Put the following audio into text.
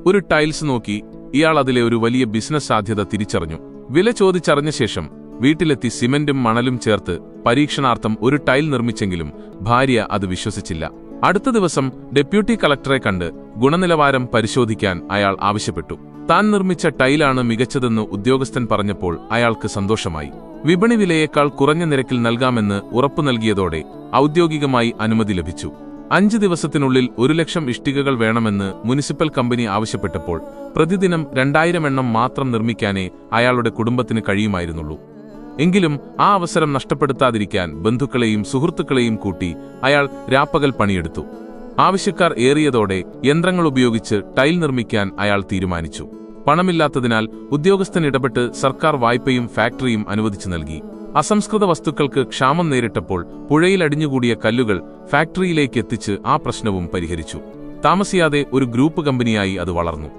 ഒരു ടൈൽസ് നോക്കി ഇയാൾ അതിലെ ഒരു വലിയ ബിസിനസ് സാധ്യത തിരിച്ചറിഞ്ഞു. വില ചോദിച്ചറിഞ്ഞ ശേഷം വീട്ടിലെത്തി സിമന്റും മണലും ചേർത്ത് പരീക്ഷണാർത്ഥം ഒരു ടൈൽ നിർമ്മിച്ചെങ്കിലും ഭാര്യ അത് വിശ്വസിച്ചില്ല. അടുത്ത ദിവസം ഡെപ്യൂട്ടി കളക്ടറെ കണ്ട് ഗുണനിലവാരം പരിശോധിക്കാൻ അയാൾ ആവശ്യപ്പെട്ടു. താൻ നിർമ്മിച്ച ടൈലാണ് മികച്ചതെന്ന് ഉദ്യോഗസ്ഥൻ പറഞ്ഞപ്പോൾ അയാൾക്ക് സന്തോഷമായി. വിപണി വിലയേക്കാൾ കുറഞ്ഞ നിരക്കിൽ നൽകാമെന്ന് ഉറപ്പു നൽകിയതോടെ ഔദ്യോഗികമായി അനുമതി ലഭിച്ചു. 5 ദിവസത്തിനുള്ളിൽ 1,00,000 ഇഷ്ടികകൾ വേണമെന്ന് മുനിസിപ്പൽ കമ്പനി ആവശ്യപ്പെട്ടപ്പോൾ പ്രതിദിനം 2000 എണ്ണം മാത്രം നിർമ്മിക്കാനേ അയാളുടെ കുടുംബത്തിന് കഴിയുമായിരുന്നുള്ളൂ. എങ്കിലും ആ അവസരം നഷ്ടപ്പെടുത്താതിരിക്കാൻ ബന്ധുക്കളെയും സുഹൃത്തുക്കളെയും കൂട്ടി അയാൾ രാപ്പകൽ പണിയെടുത്തു. ആവശ്യക്കാർ ഏറിയതോടെ യന്ത്രങ്ങൾ ഉപയോഗിച്ച് ടൈൽ നിർമ്മിക്കാൻ അയാൾ തീരുമാനിച്ചു. പണമില്ലാത്തതിനാൽ ഉദ്യോഗസ്ഥൻ ഇടപെട്ട് സർക്കാർ വായ്പയും ഫാക്ടറിയും അനുവദിച്ചു നൽകി. അസംസ്കൃത വസ്തുക്കൾക്ക് ക്ഷാമം നേരിട്ടപ്പോൾ പുഴയിൽ അടിഞ്ഞുകൂടിയ കല്ലുകൾ ഫാക്ടറിയിലേക്ക് എത്തിച്ച് ആ പ്രശ്നവും പരിഹരിച്ചു. താമസിയാതെ ഒരു ഗ്രൂപ്പ് കമ്പനിയായി അത് വളർന്നു.